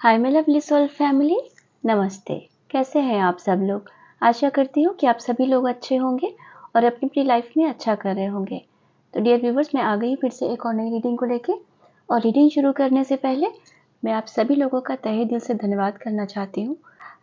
Hi my lovely soul family, नमस्ते। कैसे हैं आप सब लोग? आशा करती हूँ कि आप सभी लोग अच्छे होंगे और अपनी अपनी लाइफ में अच्छा कर रहे होंगे। तो डियर व्यूवर्स, मैं आ गई फिर से एक और नई रीडिंग को लेके। और रीडिंग शुरू करने से पहले मैं आप सभी लोगों का तहे दिल से धन्यवाद करना चाहती हूँ।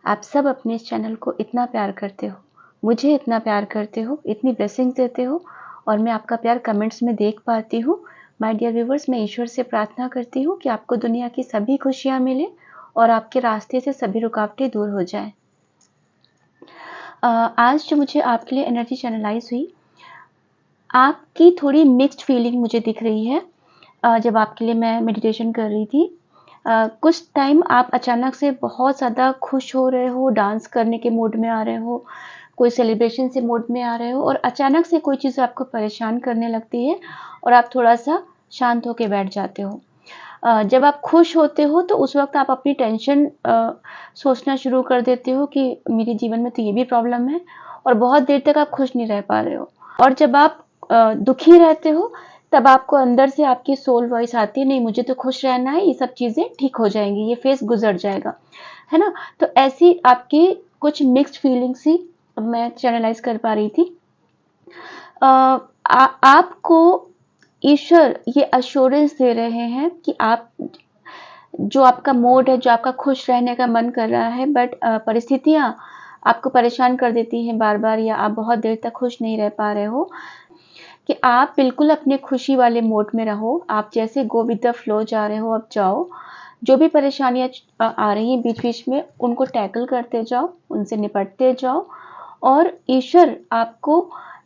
आप सब अपने इस चैनल को इतना प्यार करते हो, मुझे इतना प्यार करते हो, इतनी ब्लेसिंग्स देते हो और मैं आपका प्यार कमेंट्स में देख पाती हूँ। माय डियर व्यूवर्स, मैं ईश्वर से प्रार्थना करती हूँ कि आपको दुनिया की सभी खुशियाँ मिले और आपके रास्ते से सभी रुकावटें दूर हो जाएं। आज जो मुझे आपके लिए एनर्जी चैनलाइज हुई, आपकी थोड़ी मिक्स्ड फीलिंग मुझे दिख रही है। जब आपके लिए मैं मेडिटेशन कर रही थी, कुछ टाइम आप अचानक से बहुत ज़्यादा खुश हो रहे हो, डांस करने के मूड में आ रहे हो, कोई सेलिब्रेशन से मूड में आ रहे हो और अचानक से कोई चीज़ आपको परेशान करने लगती है और आप थोड़ा सा शांत होकर बैठ जाते हो। जब आप खुश होते हो तो उस वक्त आप अपनी टेंशन सोचना शुरू कर देते हो कि मेरे जीवन में तो ये भी प्रॉब्लम है और बहुत देर तक आप खुश नहीं रह पा रहे हो। और जब आप दुखी रहते हो तब आपको अंदर से आपकी सोल वॉइस आती है, नहीं मुझे तो खुश रहना है, ये सब चीज़ें ठीक हो जाएंगी, ये फेस गुजर जाएगा, है ना। तो ऐसी आपकी कुछ मिक्स्ड फीलिंग्स ही मैं चैनलाइज कर पा रही थी। आपको ईश्वर ये अश्योरेंस दे रहे हैं कि आप जो आपका मूड है, जो आपका खुश रहने का मन कर रहा है, बट परिस्थितियाँ आपको परेशान कर देती हैं बार-बार, या आप बहुत देर तक खुश नहीं रह पा रहे हो, कि आप बिल्कुल अपने खुशी वाले मोड में रहो। आप जैसे गो विद द फ्लो जा रहे हो, अब जाओ। जो भी परेशानियाँ आ रही हैं बीच-बीच में, उनको टैकल करते जाओ, उनसे निपटते जाओ और ईश्वर आपको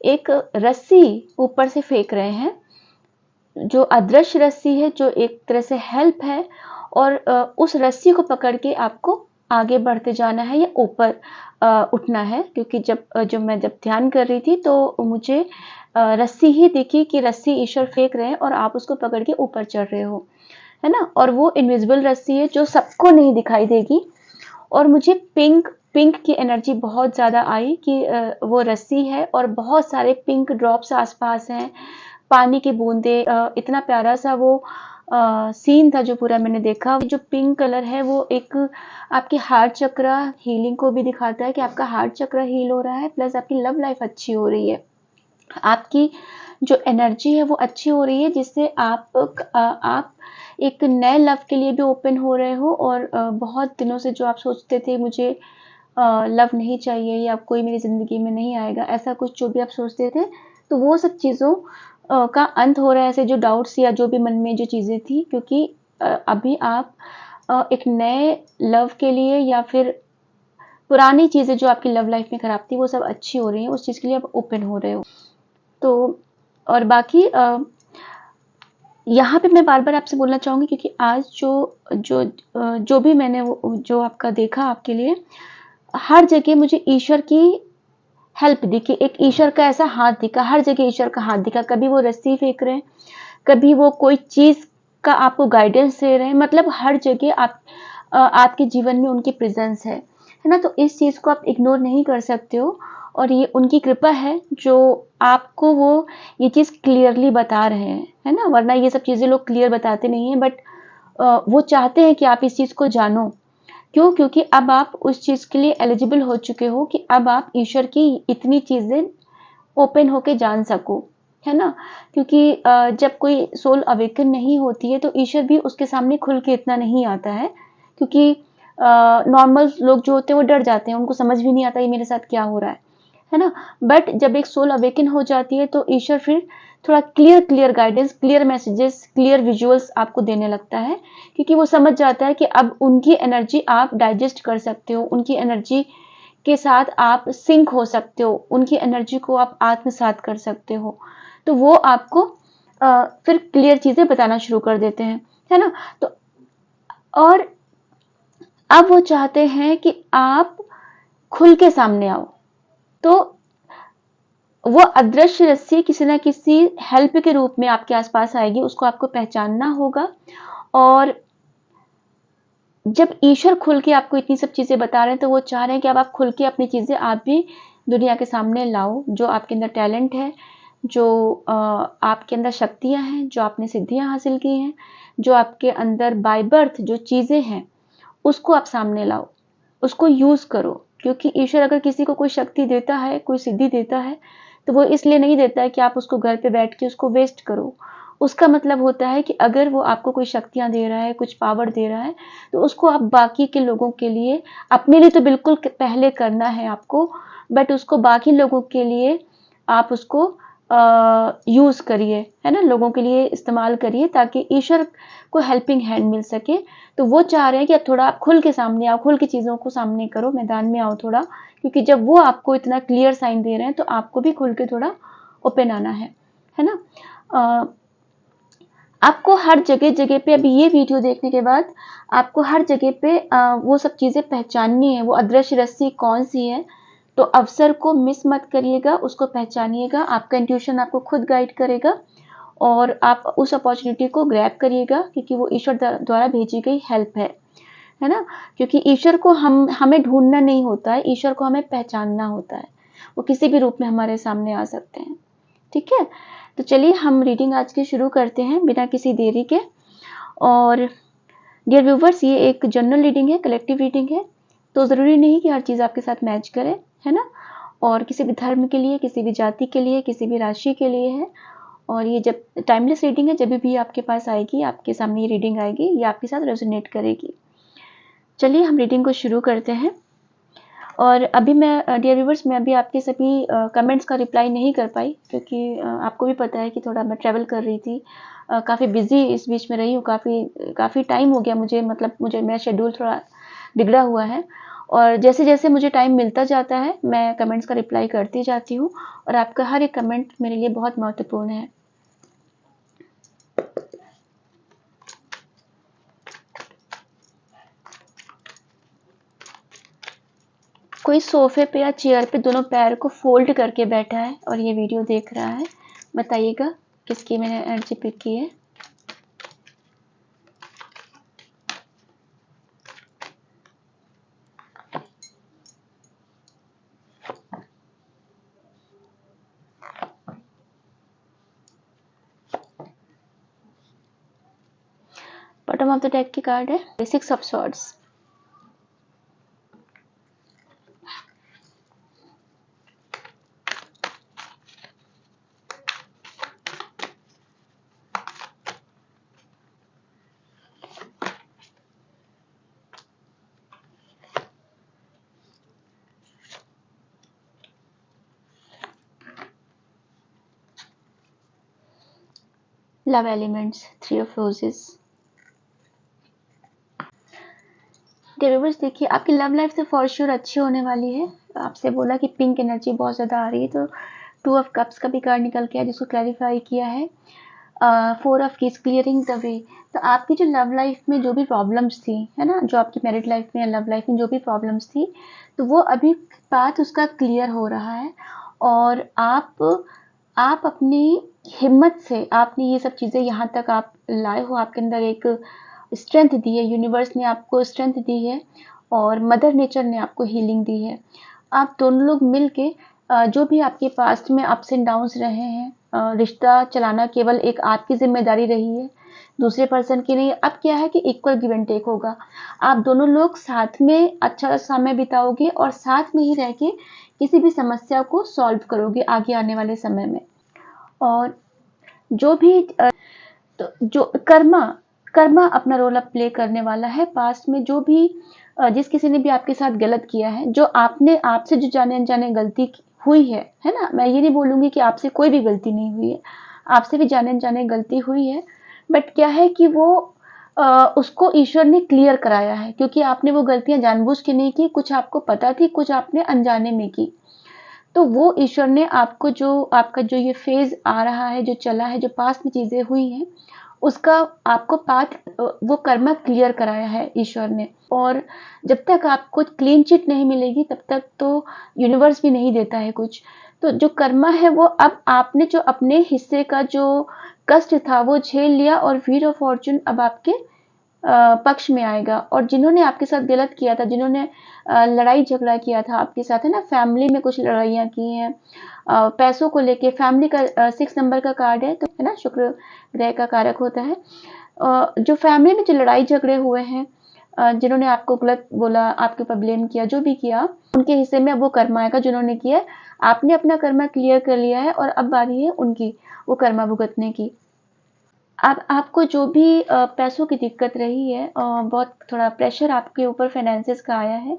एक रस्सी ऊपर से फेंक रहे हैं, जो अदृश्य रस्सी है, जो एक तरह से हेल्प है। और उस रस्सी को पकड़ के आपको आगे बढ़ते जाना है या ऊपर उठना है। क्योंकि जब ध्यान कर रही थी तो मुझे रस्सी ही दिखी कि रस्सी ईश्वर फेंक रहे हैं और आप उसको पकड़ के ऊपर चढ़ रहे हो, है ना। और वो इनविजिबल रस्सी है जो सबको नहीं दिखाई देगी। और मुझे पिंक पिंक की एनर्जी बहुत ज़्यादा आई कि वो रस्सी है और बहुत सारे पिंक ड्रॉप्स आसपास हैं, पानी की बूंदे। इतना प्यारा सा वो सीन था जो पूरा मैंने देखा। जो पिंक कलर है वो एक आपके हार्ट चक्र हीलिंग को भी दिखाता है कि आपका हार्ट चक्र हील हो रहा है, प्लस आपकी लव लाइफ अच्छी हो रही है, आपकी जो एनर्जी है वो अच्छी हो रही है, जिससे आप एक नए लव के लिए भी ओपन हो रहे हो। और बहुत दिनों से जो आप सोचते थे मुझे लव नहीं चाहिए या कोई मेरी ज़िंदगी में नहीं आएगा, ऐसा कुछ जो भी आप सोचते थे, तो वो सब चीज़ों का अंत हो रहा है। ऐसे जो डाउट्स या जो भी मन में जो चीज़ें थी, क्योंकि अभी आप एक नए लव के लिए या फिर पुरानी चीज़ें जो आपकी लव लाइफ में खराब थी वो सब अच्छी हो रही हैं, उस चीज़ के लिए आप ओपन हो रहे हो। तो और बाकी यहाँ पे मैं बार-बार आपसे बोलना चाहूँगी, क्योंकि आज जो भी मैंने वो जो आपका देखा आपके लिए, हर जगह मुझे ईश्वर की हेल्प दिखी, एक ईश्वर का ऐसा हाथ दिखा, हर जगह ईश्वर का हाथ दिखा। कभी वो रस्सी फेंक रहे हैं, कभी वो कोई चीज़ का आपको गाइडेंस दे रहे हैं, मतलब हर जगह आपके जीवन में उनकी प्रेजेंस है ना। तो इस चीज़ को आप इग्नोर नहीं कर सकते हो और ये उनकी कृपा है जो आपको वो ये चीज़ क्लियरली बता रहे हैं, है ना। वरना ये सब चीज़ें लोग क्लियर बताते नहीं हैं, बट वो चाहते हैं कि आप इस चीज़ को जानो। क्यों? क्योंकि अब आप उस चीज़ के लिए एलिजिबल हो चुके हो कि अब आप ईश्वर की इतनी चीज़ें ओपन होके जान सको, है ना। क्योंकि जब कोई सोल अवेकन नहीं होती है तो ईश्वर भी उसके सामने खुल के इतना नहीं आता है, क्योंकि नॉर्मल लोग जो होते हैं वो डर जाते हैं, उनको समझ भी नहीं आता ये मेरे साथ क्या हो रहा है ना। बट जब एक सोल अवेकन हो जाती है तो ईश्वर फिर थोड़ा clear guidance, clear messages, clear visuals आपको देने लगता है, क्योंकि वो समझ जाता है कि अब उनकी एनर्जी आप डाइजेस्ट कर सकते हो, उनकी एनर्जी के साथ आप सिंक हो सकते हो, उनकी एनर्जी को आप आत्मसात कर सकते हो। तो वो आपको फिर क्लियर चीज़ें बताना शुरू कर देते हैं, है ना। तो और अब वो चाहते हैं कि आप खुल के सामने आओ। तो वो अदृश्य रस्सी किसी ना किसी हेल्प के रूप में आपके आसपास आएगी, उसको आपको पहचानना होगा। और जब ईश्वर खुल के आपको इतनी सब चीज़ें बता रहे हैं तो वो चाह रहे हैं कि अब आप खुल के अपनी चीज़ें आप भी दुनिया के सामने लाओ। जो आपके अंदर टैलेंट है, जो आपके अंदर शक्तियाँ हैं, जो आपने सिद्धियाँ हासिल की हैं, जो आपके अंदर बाय बर्थ जो चीज़ें हैं, उसको आप सामने लाओ, उसको यूज़ करो। क्योंकि ईश्वर अगर किसी को कोई शक्ति देता है, कोई सिद्धि देता है, तो वो इसलिए नहीं देता है कि आप उसको घर पे बैठ के उसको वेस्ट करो। उसका मतलब होता है कि अगर वो आपको कोई शक्तियाँ दे रहा है, कुछ पावर दे रहा है, तो उसको आप बाकी के लोगों के लिए, अपने लिए तो बिल्कुल पहले करना है आपको, बट उसको बाकी लोगों के लिए आप उसको यूज़ करिए, है ना? लोगों के लिए इस्तेमाल करिए ताकि ईश्वर को हेल्पिंग हैंड मिल सके। तो वो चाह रहे हैं कि थोड़ा आप खुल के सामने आओ, खुल के चीज़ों को सामने करो, मैदान में आओ थोड़ा, क्योंकि जब वो आपको इतना क्लियर साइन दे रहे हैं तो आपको भी खुल के थोड़ा ओपन आना है ना? अ, आपको हर जगह-जगह पे अभी ये वीडियो देखने के बाद आपको हर जगह पे वो सब चीज़ें पहचाननी है, वो अदृश्य रस्सी कौन-सी है। तो अवसर को मिस मत करिएगा, उसको पहचानिएगा, आपका इंट्यूशन आपको खुद गाइड करेगा और आप उस अपॉर्चुनिटी को ग्रैब करिएगा क्योंकि वो ईश्वर द्वारा भेजी गई हेल्प है ना? क्योंकि ईश्वर को हमें ढूँढना नहीं होता है, ईश्वर को हमें पहचानना होता है। वो किसी भी रूप में हमारे सामने आ सकते हैं, ठीक है? तो चलिए हम रीडिंग आज की शुरू करते हैं बिना किसी देरी के। और डियर व्यूवर्स, ये एक जनरल रीडिंग है, कलेक्टिव रीडिंग है, तो ज़रूरी नहीं कि हर चीज़ आपके साथ मैच करे, है ना? और किसी भी धर्म के लिए, किसी भी जाति के लिए, किसी भी राशि के लिए है। और ये जब टाइमलेस रीडिंग है, जब भी आपके पास आएगी, आपके सामने ये रीडिंग आएगी, ये आपके साथ रेजोनेट करेगी। चलिए हम रीडिंग को शुरू करते हैं। और अभी मैं डियर व्यूवर्स, मैं अभी आपके सभी कमेंट्स का रिप्लाई नहीं कर पाई क्योंकि आपको भी पता है कि थोड़ा मैं ट्रैवल कर रही थी, काफ़ी बिजी इस बीच में रही हूँ, काफ़ी टाइम हो गया मुझे, मतलब मेरा शेड्यूल थोड़ा बिगड़ा हुआ है। और जैसे जैसे मुझे टाइम मिलता जाता है मैं कमेंट्स का रिप्लाई करती जाती हूँ और आपका हर एक कमेंट मेरे लिए बहुत महत्वपूर्ण है। कोई सोफे पे या चेयर पे दोनों पैर को फोल्ड करके बैठा है और ये वीडियो देख रहा है। बताइएगा किसकी मैंने एनर्जी पिक की है। बॉटम ऑफ द डेक की कार्ड है six of swords. Love elements, three of roses. Delivers देखिए, आपकी लव लाइफ तो फॉर श्योर अच्छी होने वाली है। आपसे बोला कि पिंक एनर्जी बहुत ज़्यादा आ रही है, तो टू ऑफ कप्स का भी कार्ड निकल के आया जिसको क्लैरिफाई किया है। Four of keys, clearing the way. तो आपकी जो लव लाइफ में जो भी प्रॉब्लम्स थी, है ना, जो आपकी मैरिड लाइफ में या लव लाइफ में जो भी प्रॉब्लम्स थी, तो वो अभी पाथ उसका क्लियर हो रहा है। और आप अपनी हिम्मत से आपने ये सब चीज़ें यहाँ तक आप लाए हो, आपके अंदर एक स्ट्रेंथ दी है, यूनिवर्स ने आपको स्ट्रेंथ दी है और मदर नेचर ने आपको हीलिंग दी है। आप दोनों लोग मिल के जो भी आपके पास्ट में अप्स एंड डाउन्स रहे हैं, रिश्ता चलाना केवल एक आपकी जिम्मेदारी रही है, दूसरे पर्सन की नहीं। अब क्या है कि इक्वल गिव एंड टेक होगा। आप दोनों लोग साथ में अच्छा समय बिताओगे और साथ में ही रह के किसी भी समस्या को सॉल्व करोगे आगे आने वाले समय में। और जो भी तो जो कर्मा अपना रोल अब प्ले करने वाला है। पास्ट में जो भी जिस किसी ने भी आपके साथ गलत किया है, जो आपसे जो जाने अनजाने गलती हुई है ना, मैं ये नहीं बोलूँगी कि आपसे कोई भी गलती नहीं हुई है, आपसे भी जाने अनजाने गलती हुई है, बट क्या है कि वो उसको ईश्वर ने क्लियर कराया है क्योंकि आपने वो गलतियाँ जानबूझ के नहीं की, कुछ आपको पता थी, कुछ आपने अनजाने में की। तो वो ईश्वर ने आपको आपका जो ये फेज़ आ रहा है, जो चला है, जो पास्ट में चीज़ें हुई हैं, उसका आपको पाथ वो कर्मा क्लियर कराया है ईश्वर ने। और जब तक आपको क्लीन चिट नहीं मिलेगी तब तक तो यूनिवर्स भी नहीं देता है कुछ। तो जो कर्मा है वो अब आपने जो अपने हिस्से का जो कष्ट था वो झेल लिया और व्हील ऑफ फॉर्चून अब आपके पक्ष में आएगा। और जिन्होंने आपके साथ गलत किया था, जिन्होंने लड़ाई झगड़ा किया था आपके साथ, है ना, फैमिली में कुछ लड़ाइयाँ की हैं, पैसों को लेके, फैमिली का 6 नंबर का कार्ड है, तो है ना, शुक्र ग्रह का कारक होता है। जो फैमिली में जो लड़ाई झगड़े हुए हैं, जिन्होंने आपको गलत बोला, आपके ऊपर ब्लेम किया, जो भी किया, उनके हिस्से में अब वो कर्म आएगा जिन्होंने किया है। आपने अपना कर्मा क्लियर कर लिया है और अब बारी है उनकी वो कर्मा भुगतने की। अब आपको जो भी पैसों की दिक्कत रही है, बहुत थोड़ा प्रेशर आपके ऊपर फाइनेंसेस का आया है,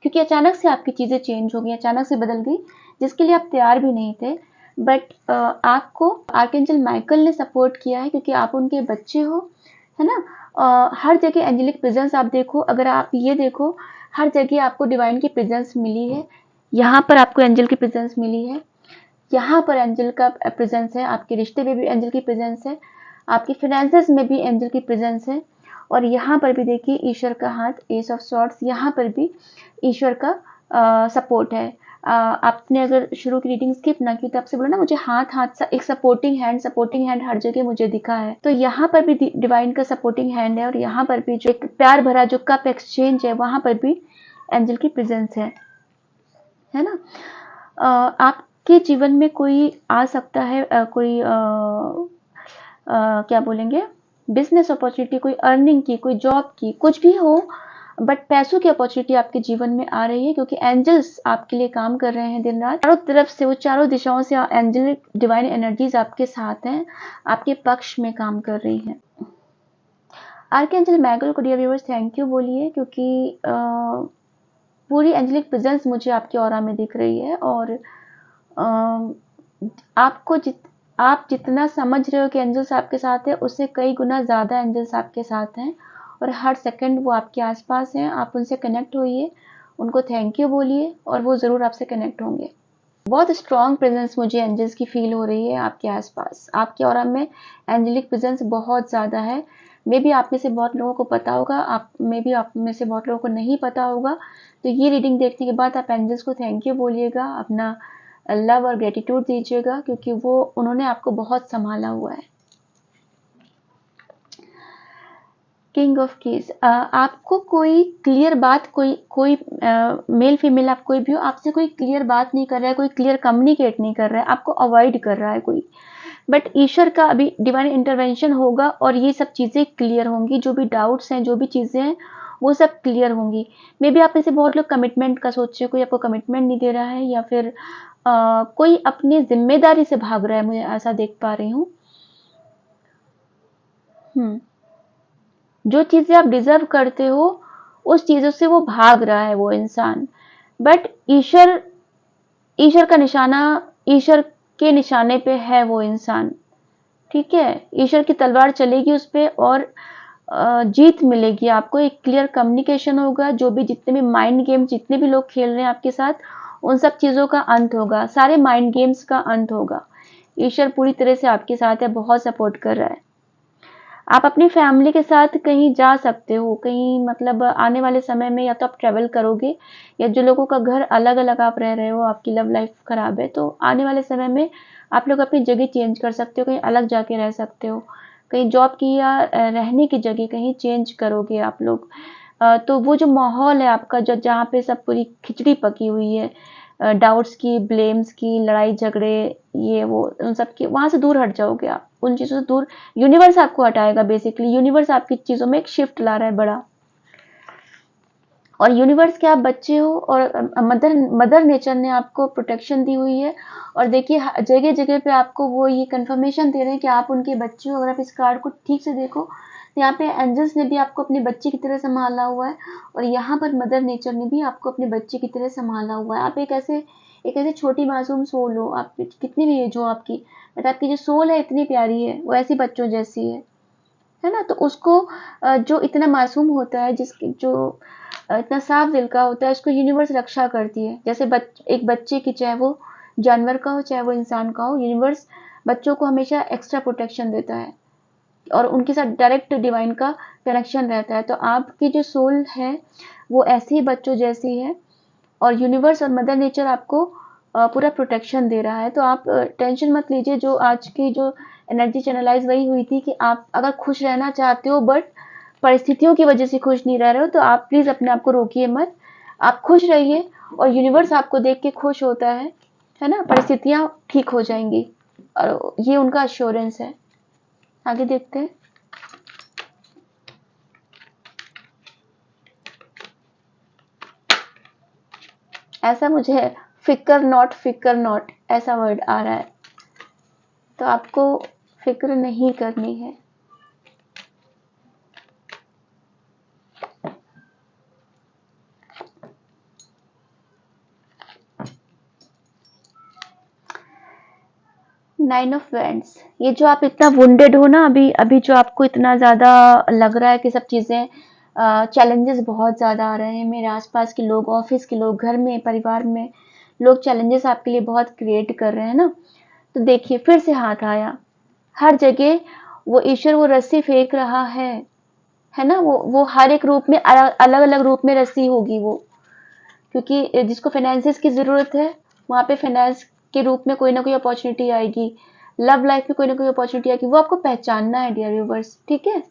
क्योंकि अचानक से आपकी चीज़ें चेंज हो गई, अचानक से बदल गई, जिसके लिए आप तैयार भी नहीं थे। बट आपको आर्कएंजल माइकल ने सपोर्ट किया है, क्योंकि आप उनके बच्चे हो, है ना। हर जगह एंजेलिक प्रेजेंस आप देखो, अगर आप ये देखो, हर जगह आपको डिवाइन की प्रेजेंस मिली है। यहाँ पर आपको एंजल की प्रेजेंस मिली है, यहाँ पर एंजल का प्रेजेंस है, आपके रिश्ते में भी एंजल की प्रेजेंस है, आपकी फाइनेंसेस में भी एंजल की प्रेजेंस है, और यहाँ पर भी देखिए ईश्वर का हाथ, एस ऑफ सॉर्ड्स, यहाँ पर भी ईश्वर का सपोर्ट है। आपने अगर शुरू की रीडिंग स्किप ना की तो आपसे बोला ना, मुझे हाथ हाथ सा एक सपोर्टिंग हैंड हर जगह मुझे दिखा है, तो यहाँ पर भी डिवाइन का सपोर्टिंग हैंड है, और यहाँ पर भी जो एक प्यार भरा जो कप एक्सचेंज है, वहां पर भी एंजल की प्रेजेंस है ना। आपके जीवन में कोई आ सकता है, कोई क्या बोलेंगे, बिजनेस अपॉर्चुनिटी, कोई अर्निंग की, कोई जॉब की, कुछ भी हो, बट पैसों की अपॉर्चुनिटी आपके जीवन में आ रही है, क्योंकि एंजल्स आपके लिए काम कर रहे हैं दिन रात। चारों तरफ से, वो चारों दिशाओं से एंजलिक डिवाइन एनर्जीज आपके साथ हैं, आपके पक्ष में काम कर रही हैं। आर्कएंजल माइकल को डियर व्यूअर्स थैंक यू बोलिए, क्योंकि पूरी एंजलिक प्रेजेंस मुझे आपके ऑरा में दिख रही है, और आप जितना समझ रहे हो कि एंजल्स आपके साथ है, उससे कई गुना ज़्यादा एंजल्स आपके साथ हैं, और हर सेकंड वो आपके आसपास हैं। आप उनसे कनेक्ट होइए, उनको थैंक यू बोलिए, और वो ज़रूर आपसे कनेक्ट होंगे। बहुत स्ट्रॉन्ग प्रेजेंस मुझे एंजल्स की फील हो रही है आपके आसपास, आपके ऑरा में एंजेलिक प्रेजेंस बहुत ज़्यादा है। मे बी आप में से बहुत लोगों को पता होगा, आप में से बहुत लोगों को नहीं पता होगा। तो ये रीडिंग देखने के बाद आप एंजल्स को थैंक यू बोलिएगा, अपना लव और ग्रेटिट्यूड दीजिएगा, क्योंकि उन्होंने आपको बहुत संभाला हुआ है। किंग ऑफ कीज, आपको कोई क्लियर बात, कोई मेल फीमेल, आप कोई भी हो, आपसे कोई क्लियर बात नहीं कर रहा है, कोई क्लियर कम्युनिकेट नहीं कर रहा है, आपको अवॉइड कर रहा है कोई। बट ईश्वर का अभी डिवाइन इंटरवेंशन होगा, और ये सब चीज़ें क्लियर होंगी, जो भी डाउट्स हैं, जो भी चीज़ें हैं, वो सब क्लियर होंगी। मे बी आप में से बहुत लोग कमिटमेंट का सोच रहे हो, कोई आपको कमिटमेंट नहीं दे रहा है, या फिर कोई अपनी जिम्मेदारी से भाग रहा है, मुझे ऐसा देख पा रही हूँ। जो चीज़ें आप डिजर्व करते हो, उस चीज़ों से वो भाग रहा है वो इंसान। बट ईश्वर का निशाना, ईश्वर के निशाने पे है वो इंसान, ठीक है। ईश्वर की तलवार चलेगी उस पे, और जीत मिलेगी आपको। एक क्लियर कम्युनिकेशन होगा, जो भी जितने भी माइंड गेम, जितने भी लोग खेल रहे हैं आपके साथ, उन सब चीज़ों का अंत होगा, सारे माइंड गेम्स का अंत होगा। ईश्वर पूरी तरह से आपके साथ है, बहुत सपोर्ट कर रहा है। आप अपनी फैमिली के साथ कहीं जा सकते हो, कहीं मतलब आने वाले समय में, या तो आप ट्रैवल करोगे, या जो लोगों का घर अलग अलग आप रह रहे हो, आपकी लव लाइफ खराब है, तो आने वाले समय में आप लोग अपनी जगह चेंज कर सकते हो, कहीं अलग जाके रह सकते हो, कहीं जॉब की या रहने की जगह कहीं चेंज करोगे आप लोग। तो वो जो माहौल है आपका, जो जहाँ पे सब पूरी खिचड़ी पकी हुई है, डाउट्स की, ब्लेम्स की, लड़ाई झगड़े, ये वो, उन सब की, वहां से दूर हट जाओगे आप, उन चीज़ों से दूर। यूनिवर्स आपको हटाएगा, बेसिकली यूनिवर्स आपकी चीज़ों में एक शिफ्ट ला रहा है बड़ा, और यूनिवर्स के आप बच्चे हो, और मदर नेचर ने आपको प्रोटेक्शन दी हुई है। और देखिए जगह जगह पे आपको वो ये कंफर्मेशन दे रहे हैं कि आप उनके बच्चे हो। अगर आप इस कार्ड को ठीक से देखो, तो यहाँ पे एंजल्स ने भी आपको अपने बच्चे की तरह संभाला हुआ है, और यहाँ पर मदर नेचर ने भी आपको अपने बच्चे की तरह संभाला हुआ है। आप एक ऐसे छोटी मासूम सोल हो, आप कितनी भी एज हो आपकी, बट आपकी जो सोल है इतनी प्यारी है, वो ऐसी बच्चों जैसी है ना। तो उसको जो इतना मासूम होता है, जिसकी जो इतना साफ दिल का होता है, उसको यूनिवर्स रक्षा करती है। जैसे एक बच्चे की, चाहे वो जानवर का हो चाहे वो इंसान का हो, यूनिवर्स बच्चों को हमेशा एक्स्ट्रा प्रोटेक्शन देता है, और उनके साथ डायरेक्ट डिवाइन का कनेक्शन रहता है। तो आपकी जो सोल है वो ऐसे ही बच्चों जैसी है, और यूनिवर्स और मदर नेचर आपको पूरा प्रोटेक्शन दे रहा है। तो आप टेंशन मत लीजिए। जो आज की जो एनर्जी चैनलाइज वही हुई थी कि आप अगर खुश रहना चाहते हो, बट परिस्थितियों की वजह से खुश नहीं रह रहे हो, तो आप प्लीज अपने आप को रोकिए मत, आप खुश रहिए, और यूनिवर्स आपको देख के खुश होता है ना। परिस्थितियां ठीक हो जाएंगी, और ये उनका अश्योरेंस है। आगे देखते हैं। ऐसा मुझे फिकर नॉट ऐसा वर्ड आ रहा है, तो आपको फिक्र नहीं करनी है। नाइन ऑफ वैंड्स, ये जो आप इतना वुंडेड हो ना, अभी अभी जो आपको इतना ज़्यादा लग रहा है कि सब चीज़ें, चैलेंजेस बहुत ज़्यादा आ रहे हैं, मेरे आसपास के लोग, ऑफिस के लोग, घर में, परिवार में लोग चैलेंजेस आपके लिए बहुत क्रिएट कर रहे हैं ना, तो देखिए फिर से हाथ आया। हर जगह वो ईश्वर वो रस्सी फेंक रहा है ना, वो हर एक रूप में अलग अलग रूप में रस्सी होगी वो, क्योंकि जिसको फाइनेंसिस की ज़रूरत है वहाँ पे फाइनेंस के रूप में कोई ना कोई अपॉर्चुनिटी आएगी, लव लाइफ में कोई ना कोई अपॉर्चुनिटी आएगी, वो आपको पहचानना है डियर व्यूवर्स, ठीक है।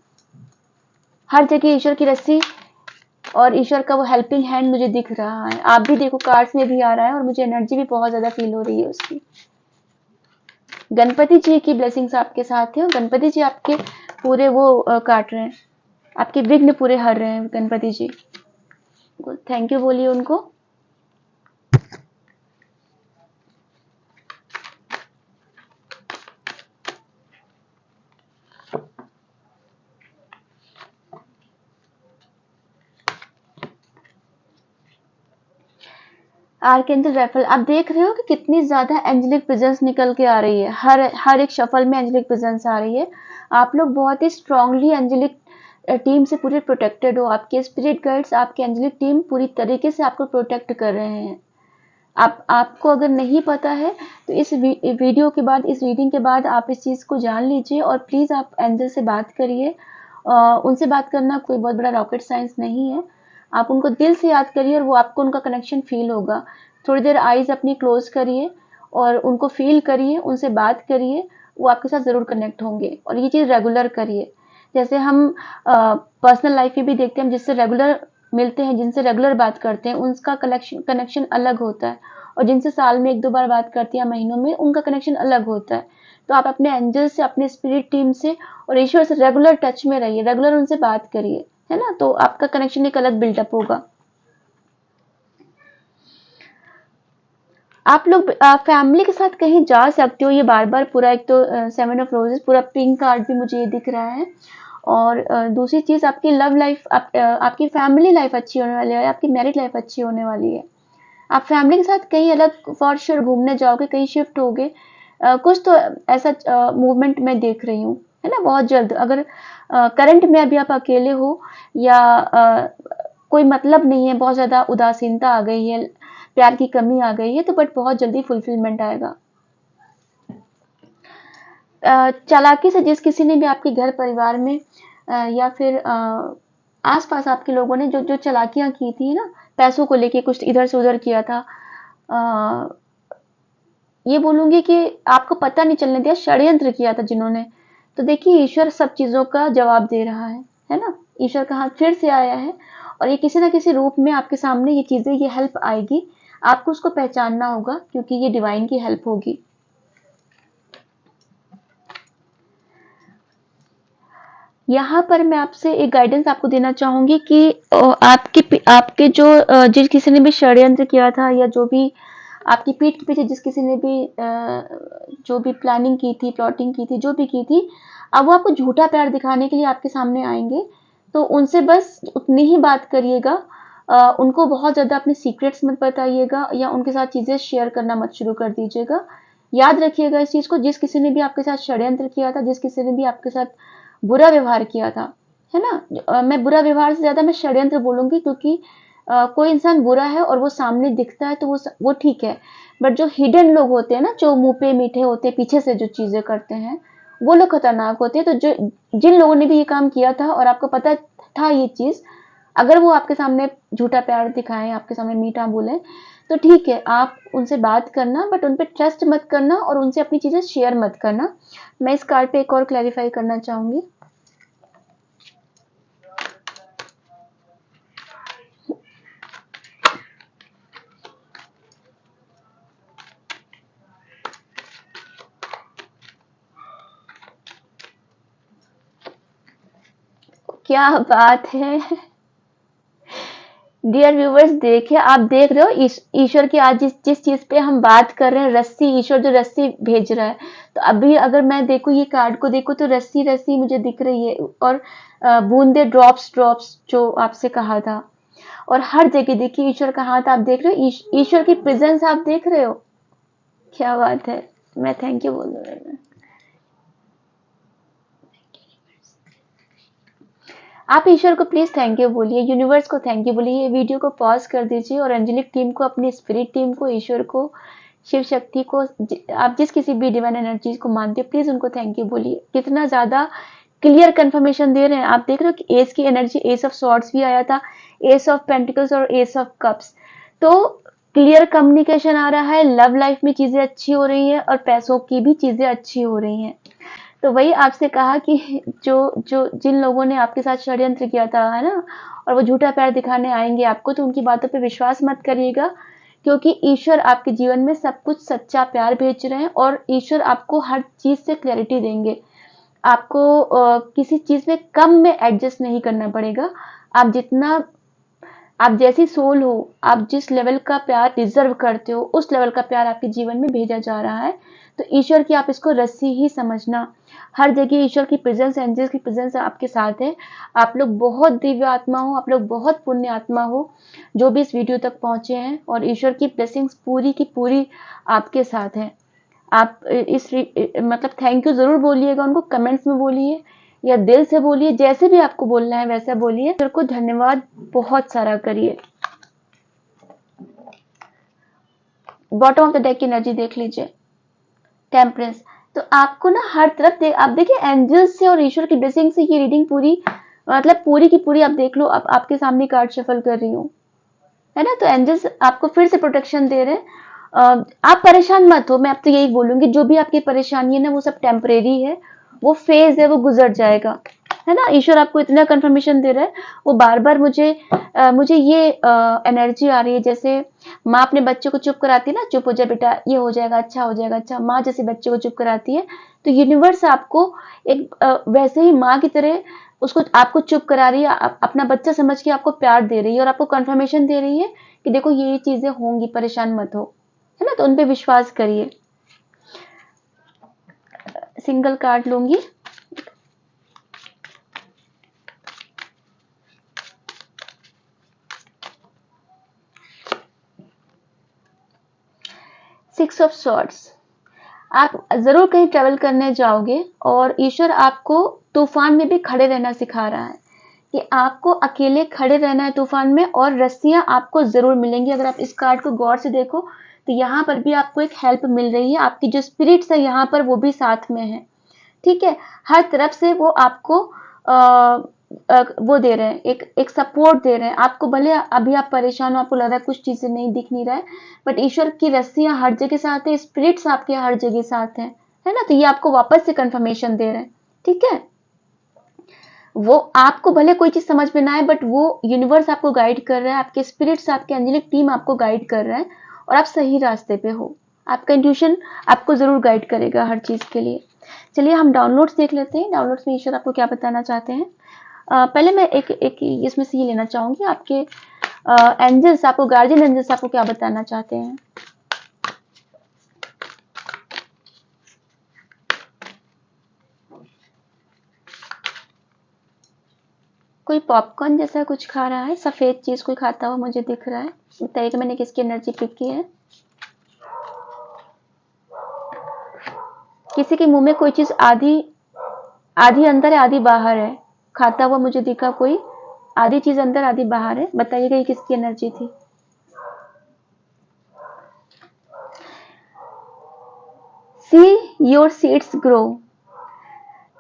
हर जगह ईश्वर की रस्सी और ईश्वर का वो हेल्पिंग हैंड मुझे दिख रहा है। आप भी देखो कार्ड्स में भी आ रहा है और मुझे एनर्जी भी बहुत ज़्यादा फील हो रही है उसकी। गणपति जी की ब्लेसिंग्स आपके साथ है और गणपति जी आपके पूरे वो काट रहे हैं, आपके विघ्न पूरे हर रहे हैं गणपति जी। थैंक यू बोलिए उनको। आर्कएंजल राइफल, आप देख रहे हो कि कितनी ज्यादा एंजेलिक प्रेजेंस निकल के आ रही है, हर एक शफल में एंजेलिक प्रेजेंस आ रही है। आप लोग बहुत ही स्ट्रांगली एंजेलिक टीम से पूरे प्रोटेक्टेड हो, आपके स्पिरिट गाइड्स, आपके एंजेलिक टीम पूरी तरीके से आपको प्रोटेक्ट कर रहे हैं। आपको अगर नहीं पता है तो इस वीडियो के बाद, इस रीडिंग के बाद आप इस चीज़ को जान लीजिए और प्लीज़ आप एंजल से बात करिए। उनसे बात करना कोई बहुत बड़ा रॉकेट साइंस नहीं है, आप उनको दिल से याद करिए और वो आपको उनका कनेक्शन फील होगा। थोड़ी देर आईज अपनी क्लोज करिए और उनको फील करिए, उनसे बात करिए, वो आपके साथ ज़रूर कनेक्ट होंगे और ये चीज़ रेगुलर करिए। जैसे हम पर्सनल लाइफ में भी देखते हैं, जिससे रेगुलर मिलते हैं, जिनसे रेगुलर बात करते हैं, उनका कनेक्शन अलग होता है और जिनसे साल में 1-2 बार बात करते हैं या महीनों में, उनका कनेक्शन अलग होता है। तो आप अपने एंजल से, अपने स्पिरिट टीम से और ईश्वर से रेगुलर टच में रहिए, रेगुलर उनसे बात करिए, है ना, तो आपका कनेक्शन एक अलग बिल्डअप होगा। आप लोग फैमिली के साथ कहीं जा सकते हो, ये बार बार पूरा, एक तो 7 ऑफ रोजेस पूरा पिंक कार्ड भी मुझे ये दिख रहा है और दूसरी चीज आपकी लव लाइफ, आपकी फैमिली लाइफ अच्छी होने वाली है, आपकी मैरिड लाइफ अच्छी होने वाली है। आप फैमिली के साथ कहीं अलग फॉर श्योर घूमने जाओगे, कहीं शिफ्ट होगे, कुछ तो ऐसा मूवमेंट मैं देख रही हूँ, है ना, बहुत जल्द। अगर करंट में अभी आप अकेले हो या कोई मतलब नहीं है, बहुत ज़्यादा उदासीनता आ गई है, प्यार की कमी आ गई है, तो बट बहुत जल्दी फुलफिलमेंट आएगा। चालाकी से जिस किसी ने भी आपके घर परिवार में या फिर आसपास आपके लोगों ने जो जो चालाकियां की थी ना, पैसों को लेके कुछ इधर से उधर किया था, अ, ये बोलूंगी कि आपको पता नहीं चलने दिया, षड्यंत्र किया था जिन्होंने, तो देखिए ईश्वर सब चीजों का जवाब दे रहा है ना, ईश्वर का हाथ फिर से आया है और ये किसी ना किसी रूप में आपके सामने ये चीजें, ये हेल्प आएगी, आपको उसको पहचानना होगा क्योंकि ये डिवाइन की हेल्प होगी। यहाँ पर मैं आपसे एक गाइडेंस आपको देना चाहूंगी कि आपके आपके जो जिस किसी ने भी षड्यंत्र किया था या जो भी आपकी पीठ के पीछे जिस किसी ने भी जो भी प्लानिंग की थी, प्लॉटिंग की थी, जो भी की थी, अब वो आपको झूठा प्यार दिखाने के लिए आपके सामने आएंगे, तो उनसे बस उतनी ही बात करिएगा। उनको बहुत ज़्यादा अपने सीक्रेट्स मत बताइएगा या उनके साथ चीज़ें शेयर करना मत शुरू कर दीजिएगा। याद रखिएगा इस चीज़ को, जिस किसी ने भी आपके साथ षड्यंत्र किया था, जिस किसी ने भी आपके साथ बुरा व्यवहार किया था, है ना, मैं बुरा व्यवहार से ज़्यादा मैं षड्यंत्र बोलूंगी, क्योंकि कोई इंसान बुरा है और वो सामने दिखता है तो वो ठीक है, बट जो हिडन लोग होते हैं ना, जो मुंह पे मीठे होते हैं, पीछे से जो चीजें करते हैं, वो लोग खतरनाक होते हैं। तो जो जिन लोगों ने भी ये काम किया था और आपको पता था ये चीज, अगर वो आपके सामने झूठा प्यार दिखाएं, आपके सामने मीठा बोले, तो ठीक है, आप उनसे बात करना, बट उन पे ट्रस्ट मत करना और उनसे अपनी चीजें शेयर मत करना। मैं इस कार्ड पे एक और क्लैरिफाई करना चाहूंगी। क्या बात है, डियर व्यूवर्स, देखिए आप देख रहे हो ईश्वर की आज जिस जिस चीज पे हम बात कर रहे हैं, रस्सी, ईश्वर जो रस्सी भेज रहा है। तो अभी अगर मैं देखूं, ये कार्ड को देखूं, तो रस्सी रस्सी मुझे दिख रही है, और बूंदे, ड्रॉप्स ड्रॉप्स जो आपसे कहा था। और हर जगह देखिए ईश्वर का हाथ आप देख रहे हो, ईश्वर की प्रेजेंस आप देख रहे हो। क्या बात है, मैं थैंक यू बोल रही हूँ। आप ईश्वर को प्लीज थैंक यू बोलिए, यूनिवर्स को थैंक यू बोलिए। ये वीडियो को पॉज कर दीजिए और एंजेलिक टीम को, अपनी स्पिरिट टीम को, ईश्वर को, शिव शक्ति को, आप जिस किसी भी डिवाइन एनर्जी को मानते हो, प्लीज उनको थैंक यू बोलिए। कितना ज्यादा क्लियर कंफर्मेशन दे रहे हैं। आप देख रहे हो कि एस की एनर्जी, एस ऑफ सॉर्ड्स भी आया था, एस ऑफ पेंटिकल्स और एस ऑफ कप्स। तो क्लियर कम्युनिकेशन आ रहा है, लव लाइफ में चीजें अच्छी हो रही है और पैसों की भी चीजें अच्छी हो रही हैं। तो वही आपसे कहा कि जो जो जिन लोगों ने आपके साथ षड्यंत्र किया था, है ना, और वो झूठा पैर दिखाने आएंगे आपको, तो उनकी बातों पे विश्वास मत करिएगा, क्योंकि ईश्वर आपके जीवन में सब कुछ सच्चा प्यार भेज रहे हैं और ईश्वर आपको हर चीज से क्लैरिटी देंगे। आपको किसी चीज में कम में एडजस्ट नहीं करना पड़ेगा। आप जितना, आप जैसी सोल हो, आप जिस लेवल का प्यार डिजर्व करते हो, उस लेवल का प्यार आपके जीवन में भेजा जा रहा है। तो ईश्वर की आप इसको रस्सी ही समझना। हर जगह ईश्वर की प्रेजेंस, एंजल्स की प्रेजेंस आपके साथ है। आप लोग बहुत दिव्य आत्मा हो, आप लोग बहुत पुण्य आत्मा हो, जो भी इस वीडियो तक पहुंचे हैं, और ईश्वर की ब्लेसिंग्स पूरी की पूरी आपके साथ है। आप इस मतलब थैंक यू जरूर बोलिएगा उनको, कमेंट्स में बोलिए या दिल से बोलिए, जैसे भी आपको बोलना है वैसा बोलिए। ईश्वर को धन्यवाद बहुत सारा करिए। बॉटम ऑफ द डेक की एनर्जी देख लीजिए, टेम्परेंस। तो आपको ना हर तरफ आप देखिए, एंजल्स से और ईश्वर की ब्लेसिंग से ये रीडिंग पूरी, मतलब पूरी की पूरी आप देख लो। अब आपके सामने कार्ड शफल कर रही हूँ, है ना। तो एंजल्स आपको फिर से प्रोटेक्शन दे रहे हैं। आप परेशान मत हो, मैं अब तो यही बोलूंगी, जो भी आपकी परेशानी है ना, वो सब टेम्परेरी है, वो फेज है, वो गुजर जाएगा, है ना। ईश्वर आपको इतना कंफर्मेशन दे रहा है। वो बार बार मुझे ये एनर्जी आ रही है, जैसे माँ अपने बच्चे को चुप कराती है ना, चुप हो जाए बेटा, ये हो जाएगा, अच्छा हो जाएगा, अच्छा। माँ जैसे बच्चे को चुप कराती है, तो यूनिवर्स आपको एक वैसे ही माँ की तरह उसको, आपको चुप करा रही है, अपना बच्चा समझ के आपको प्यार दे रही है, और आपको कंफर्मेशन दे रही है कि देखो ये चीजें होंगी, परेशान मत हो, है ना। तो उन पे विश्वास करिए। सिंगल कार्ड लूंगी। Six of swords. आप जरूर कहीं ट्रेवल करने जाओगे, और ईश्वर आपको तूफान में भी खड़े रहना सिखा रहा है, कि आपको अकेले खड़े रहना है तूफान में, और रस्सियां आपको जरूर मिलेंगी। अगर आप इस कार्ड को गौर से देखो, तो यहाँ पर भी आपको एक हेल्प मिल रही है, आपकी जो स्पिरिट्स है यहाँ पर, वो भी साथ में है, ठीक है। हर तरफ से वो आपको वो दे रहे हैं, एक सपोर्ट दे रहे हैं आपको। भले अभी आप परेशान हो, आपको लग रहा है कुछ चीजें नहीं दिख नहीं रहा है, बट ईश्वर की रस्सियां हर जगह साथ है, स्पिरिट्स आपके हर जगह साथ है ना। तो ये आपको वापस से कंफर्मेशन दे रहे हैं, ठीक है। वो आपको भले कोई चीज समझ में ना आए, बट वो यूनिवर्स आपको गाइड कर रहा है, आपके स्पिरिट्स, आपके एंजेलिक टीम आपको गाइड कर रहा है, और आप सही रास्ते पे हो। आपका इंट्यूशन आपको जरूर गाइड करेगा हर चीज के लिए। चलिए हम डाउनलोड्स देख लेते हैं। डाउनलोड्स में ईश्वर आपको क्या बताना चाहते हैं। पहले मैं एक एक इसमें से ये लेना चाहूंगी, आपके एंजल्स आपको, गार्जियन एंजल्स आपको क्या बताना चाहते हैं। कोई पॉपकॉर्न जैसा कुछ खा रहा है, सफेद चीज कोई खाता हुआ मुझे दिख रहा है। बताइए कि मैंने किसकी एनर्जी पिक की है। किसी के मुंह में कोई चीज आधी आधी अंदर है, आधी बाहर है, खाता हुआ मुझे दिखा कोई। आधी चीज अंदर, आधी बाहर है। बताइएगा ये किसकी एनर्जी थी। See your seeds grow.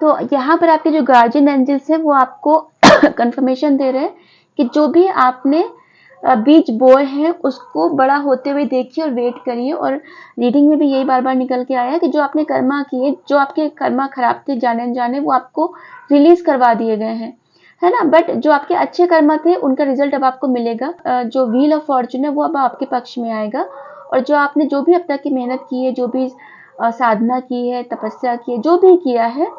तो यहाँ पर आपके जो गार्जियन एंजल्स हैं, वो आपको कंफर्मेशन दे रहे हैं कि जो भी आपने बीज बोए हैं, उसको बड़ा होते हुए देखिए और वेट करिए। और रीडिंग में भी यही बार बार निकल के आया कि जो आपने कर्मा किए, जो आपके कर्मा खराब थे जाने अनजाने, वो आपको रिलीज करवा दिए गए हैं, है ना। बट जो आपके अच्छे कर्मा थे, उनका रिजल्ट अब आपको मिलेगा। जो व्हील ऑफ फॉर्चून है, वो अब आपके पक्ष में आएगा। और जो आपने, जो भी अब तक की मेहनत की है, जो भी साधना की है, तपस्या की है, जो भी किया है,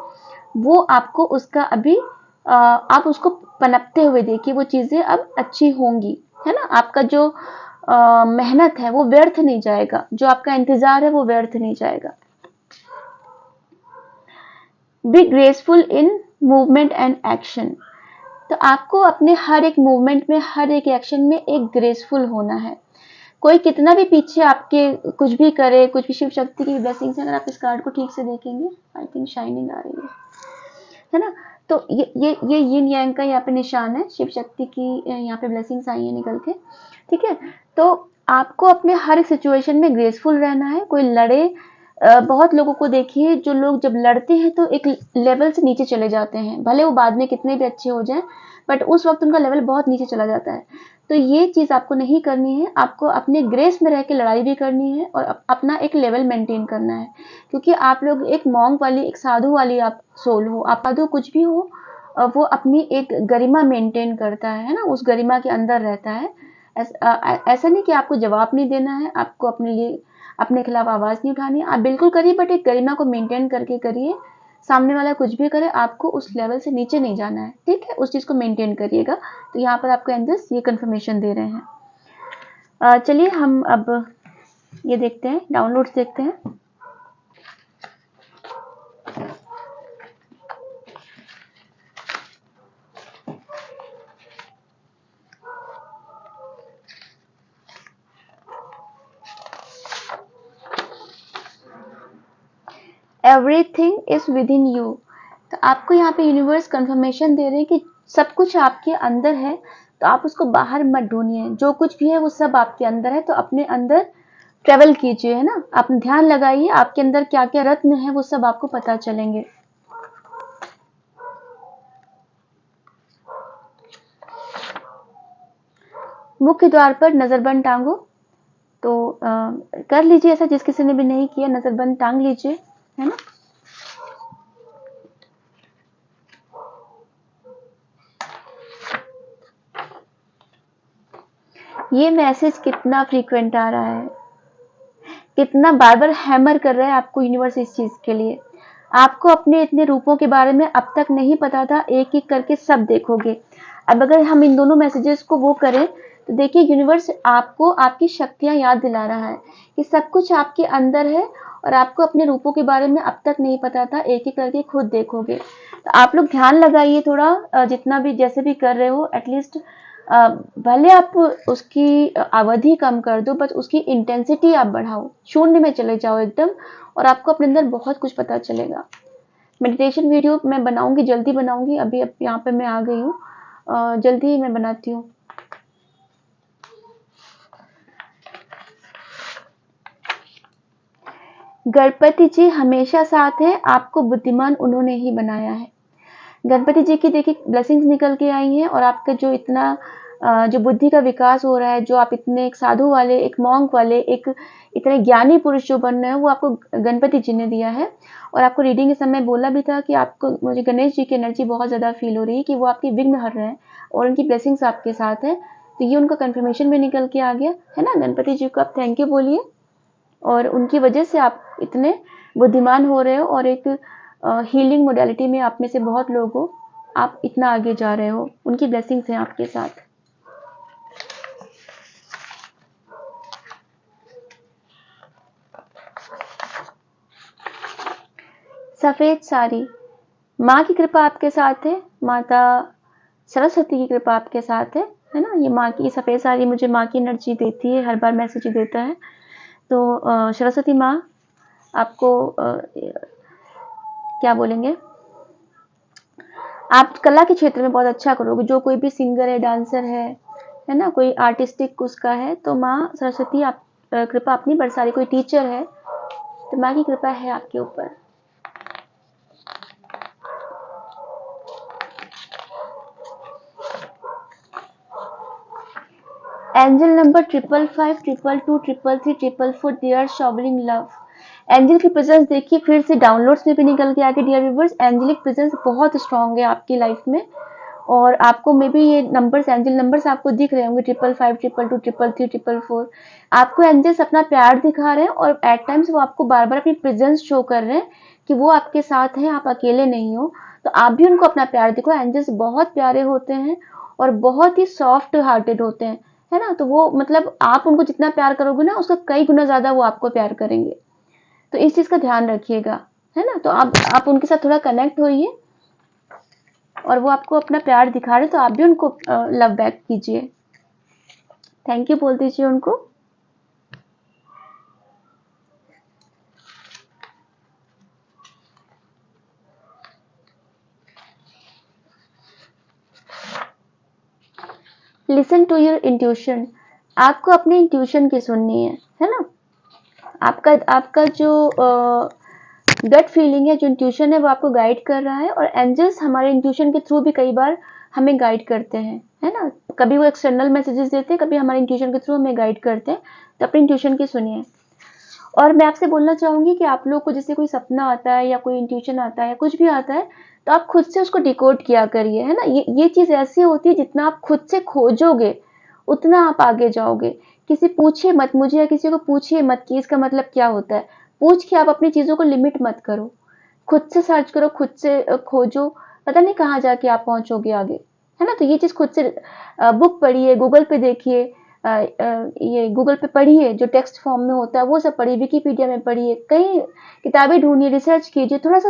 वो आपको उसका अभी आप उसको पनपते हुए देखिए, वो चीजें अब अच्छी होंगी, है ना। आपका जो मेहनत है वो व्यर्थ नहीं जाएगा, जो आपका इंतजार है वो व्यर्थ नहीं जाएगा। Be graceful in movement and action. तो आपको अपने हर एक मूवमेंट में, हर एक एक्शन में एक ग्रेसफुल होना है। कोई कितना भी पीछे आपके कुछ भी करे, कुछ भी, शिव शक्ति की ब्लेसिंग से, अगर आप इस कार्ड को ठीक से देखेंगे, आई थिंक शाइनिंग आ रही है ना। तो ये यिन यांग का यहाँ पे निशान है, शिव शक्ति की यहाँ पे ब्लेसिंग्स आई है निकल के, ठीक है। तो आपको अपने हर एक सिचुएशन में ग्रेसफुल रहना है। कोई लड़े, बहुत लोगों को देखिए जो लोग जब लड़ते हैं तो एक लेवल से नीचे चले जाते हैं, भले वो बाद में कितने भी अच्छे हो जाएं, बट उस वक्त उनका लेवल बहुत नीचे चला जाता है। तो ये चीज आपको नहीं करनी है, आपको अपने ग्रेस में रह के लड़ाई भी करनी है और अपना एक लेवल मेंटेन करना है, क्योंकि आप लोग एक मॉन्क वाली, एक साधु वाली आप सोल हो। आप साधु कुछ भी हो, वो अपनी एक गरिमा मेंटेन करता है ना, उस गरिमा के अंदर रहता है। ऐसा नहीं कि आपको जवाब नहीं देना है, आपको अपने लिए, अपने खिलाफ आवाज नहीं उठानी है, आप बिल्कुल करिए, बट एक गरिमा को मेंटेन करके करिए। सामने वाला कुछ भी करे, आपको उस लेवल से नीचे नहीं जाना है, ठीक है। उस चीज को मेंटेन करिएगा। तो यहाँ पर आपको एंजल्स ये कंफर्मेशन दे रहे हैं। चलिए हम अब ये देखते हैं, डाउनलोड्स देखते हैं। Everything is with in you. तो आपको यहाँ पे यूनिवर्स कंफर्मेशन दे रहे हैं कि सब कुछ आपके अंदर है, तो आप उसको बाहर मत ढूंढिए। जो कुछ भी है वो सब आपके अंदर है, तो अपने अंदर ट्रेवल कीजिए, है ना। आप ध्यान लगाइए, आपके अंदर क्या क्या रत्न है वो सब आपको पता चलेंगे। मुख्य द्वार पर नजरबंद टांगो। तो कर लीजिए ऐसा, जिस किसी ने भी नहीं किया, नजरबंद टांग लीजिए, है ना। ये मैसेज कितना फ्रीक्वेंट आ रहा है, कितना बार बार हैमर कर रहा है आपको यूनिवर्स इस चीज के लिए। आपको अपने इतने रूपों के बारे में अब तक नहीं पता था, एक एक करके सब देखोगे। अब अगर हम इन दोनों मैसेजेस को वो करें, तो देखिए यूनिवर्स आपको आपकी शक्तियां याद दिला रहा है कि सब कुछ आपके अंदर है, और आपको अपने रूपों के बारे में अब तक नहीं पता था, एक एक करके खुद देखोगे। तो आप लोग ध्यान लगाइए थोड़ा, जितना भी जैसे भी कर रहे हो, एटलीस्ट भले आप उसकी अवधि कम कर दो, बस उसकी इंटेंसिटी आप बढ़ाओ, शून्य में चले जाओ एकदम, और आपको अपने अंदर बहुत कुछ पता चलेगा। मेडिटेशन वीडियो मैं बनाऊंगी, जल्दी बनाऊंगी। अभी अब यहाँ पे मैं आ गई हूँ, जल्दी ही मैं बनाती हूँ। गणपति जी हमेशा साथ हैं, आपको बुद्धिमान उन्होंने ही बनाया है। गणपति जी की देखिए ब्लेसिंग्स निकल के आई हैं, और आपका जो इतना जो बुद्धि का विकास हो रहा है, जो आप इतने एक साधु वाले, एक मॉन्क वाले, एक इतने ज्ञानी पुरुष जो बन रहे हैं, वो आपको गणपति जी ने दिया है। और आपको रीडिंग के समय बोला भी था कि आपको, मुझे गणेश जी की एनर्जी बहुत ज़्यादा फील हो रही है कि वो आपकी विघ्न हर रहे हैं और उनकी ब्लेसिंग्स आपके साथ है। तो ये उनका कंफर्मेशन भी निकल के आ गया है ना। गणपति जी को आप थैंक यू बोलिए, और उनकी वजह से आप इतने बुद्धिमान हो रहे हो, और एक हीलिंग मोडेलिटी में आप में से बहुत लोग हो, आप इतना आगे जा रहे हो, उनकी ब्लेसिंग्स हैं आपके साथ। सफेद साड़ी, माँ की कृपा आपके साथ है, माता सरस्वती की कृपा आपके साथ है ना। ये माँ की सफेद साड़ी मुझे माँ की एनर्जी देती है, हर बार मैसेज देता है। तो सरस्वती माँ आपको क्या बोलेंगे, आप कला के क्षेत्र में बहुत अच्छा करोगे। जो कोई भी सिंगर है, डांसर है ना, कोई आर्टिस्टिक उसका है, तो माँ सरस्वती आप कृपा अपनी बरसा रही। कोई टीचर है तो माँ की कृपा है आपके ऊपर। Angel number 555, 222, 333, 444, they are showering love. Angel की प्रेजेंस देखिए, फिर से डाउनलोड्स में भी निकल के आगे डियर व्यूअर्स, एंजलिक प्रेजेंस बहुत स्ट्रांग है आपकी लाइफ में। और आपको मे बी ये नंबर्स, एंजल नंबर्स आपको दिख रहे होंगे, 555, 222, 333, 444। आपको एंजल्स अपना प्यार दिखा रहे हैं, और एट टाइम्स वो आपको बार बार अपनी प्रेजेंस शो कर रहे हैं कि वो आपके साथ हैं, आप अकेले नहीं हो। तो आप भी उनको अपना प्यार दिखो। एंजल्स बहुत प्यारे होते हैं और बहुत ही सॉफ्ट हार्टेड होते हैं, है ना, तो वो मतलब आप उनको जितना प्यार करोगे ना, उसका कई गुना ज़्यादा वो आपको प्यार करेंगे। तो इस चीज़ का ध्यान रखिएगा, है ना। तो आप उनके साथ थोड़ा कनेक्ट होइए, और वो आपको अपना प्यार दिखा रहे तो आप भी उनको लव बैक कीजिए। थैंक यू बोल दीजिए उनको। Listen to your intuition. आपको अपनी इंट्यूशन की सुननी है ना। आपका आपका जो गट फीलिंग है, जो इंट्यूशन है, वो आपको गाइड कर रहा है, और एंजल्स हमारे इंट्यूशन के थ्रू भी कई बार हमें गाइड करते हैं, है ना। कभी वो एक्सटर्नल मैसेजेस देते हैं, कभी हमारे इंट्यूशन के थ्रू हमें गाइड करते हैं। तो अपनी इंट्यूशन की सुनिए। और मैं आपसे बोलना चाहूंगी कि आप लोग को जैसे कोई सपना आता है या कोई इंट्यूशन आता है या कुछ भी आता है, तो आप खुद से उसको डिकोड किया करिए, है ना। ये चीज ऐसी होती है, जितना आप खुद से खोजोगे उतना आप आगे जाओगे। किसी पूछिए मत मुझे, या किसी को पूछिए मत कि इसका मतलब क्या होता है। पूछ के आप अपनी चीजों को लिमिट मत करो, खुद से सर्च करो, खुद से खोजो। पता नहीं कहाँ जाके आप पहुंचोगे आगे, है ना। तो ये चीज खुद से बुक पढ़िए, गूगल पे देखिए, ये गूगल पे पढ़िए, जो टेक्स्ट फॉर्म में होता है वो सब पढ़िए, विकिपीडिया में पढ़िए, कई किताबें ढूंढिए, रिसर्च कीजिए, थोड़ा सा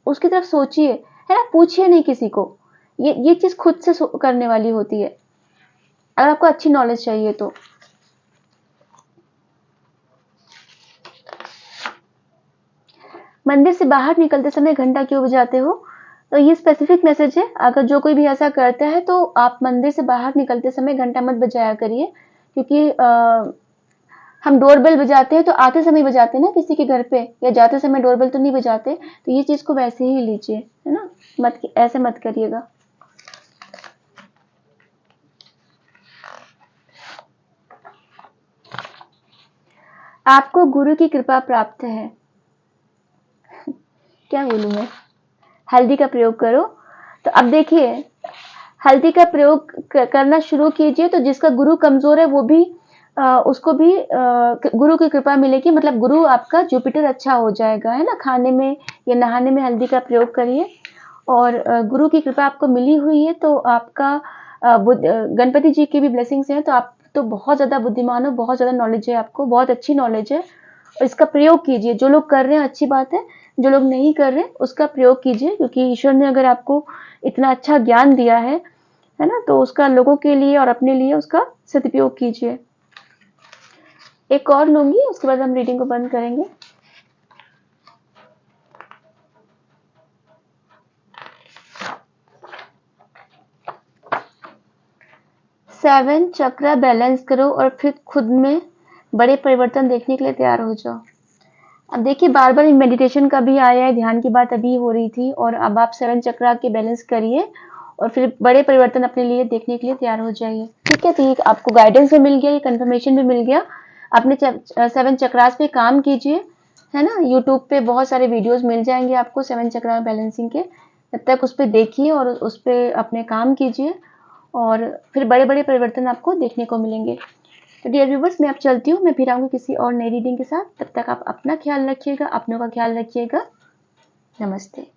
उसकी तरफ सोचिए, है ना। पूछिए नहीं किसी को, ये चीज खुद से करने वाली होती है, अगर आपको अच्छी नॉलेज चाहिए तो। मंदिर से बाहर निकलते समय घंटा क्यों बजाते हो? तो ये स्पेसिफिक मैसेज है, अगर जो कोई भी ऐसा करता है तो आप मंदिर से बाहर निकलते समय घंटा मत बजाया करिए, क्योंकि हम डोरबेल बजाते हैं तो आते समय बजाते हैं ना किसी के घर पे, या जाते समय डोरबेल तो नहीं बजाते। तो ये चीज को वैसे ही लीजिए, है ना, मत ऐसे मत करिएगा। आपको गुरु की कृपा प्राप्त है। क्या बोलूं मैं, हल्दी का प्रयोग करो। तो अब देखिए, हल्दी का प्रयोग करना शुरू कीजिए, तो जिसका गुरु कमजोर है वो भी उसको भी गुरु की कृपा मिलेगी, मतलब गुरु आपका जुपिटर अच्छा हो जाएगा, है ना। खाने में या नहाने में हल्दी का प्रयोग करिए, और गुरु की कृपा आपको मिली हुई है, तो आपका गणपति जी की भी ब्लेसिंग्स हैं, तो आप तो बहुत ज्यादा बुद्धिमान हो, बहुत ज्यादा नॉलेज है आपको, बहुत अच्छी नॉलेज है। और इसका प्रयोग कीजिए, जो लोग कर रहे हैं अच्छी बात है, जो लोग नहीं कर रहे उसका प्रयोग कीजिए, क्योंकि ईश्वर ने अगर आपको इतना अच्छा ज्ञान दिया है ना, तो उसका लोगों के लिए और अपने लिए उसका सदुपयोग कीजिए। एक और लूंगी, उसके बाद हम रीडिंग को बंद करेंगे। सेवन चक्र बैलेंस करो और फिर खुद में बड़े परिवर्तन देखने के लिए तैयार हो जाओ। अब देखिए, बार बार मेडिटेशन का भी आया है, ध्यान की बात अभी हो रही थी, और अब आप 7 चक्र के बैलेंस करिए और फिर बड़े परिवर्तन अपने लिए देखने के लिए तैयार हो जाइए। ठीक है, तो ये आपको गाइडेंस भी मिल गया, ये कंफर्मेशन भी मिल गया। अपने 7 चक्रास पे काम कीजिए, है ना। यूट्यूब पे बहुत सारे वीडियोस मिल जाएंगे आपको 7 चक्र बैलेंसिंग के, तब तक उस पर देखिए और उस पर अपने काम कीजिए, और फिर बड़े बड़े परिवर्तन आपको देखने को मिलेंगे। तो डियर व्यूवर्स, मैं अब चलती हूँ, मैं फिर आऊँगी किसी और नई रीडिंग के साथ। तब तक आप अपना ख्याल रखिएगा, अपनों का ख्याल रखिएगा। नमस्ते।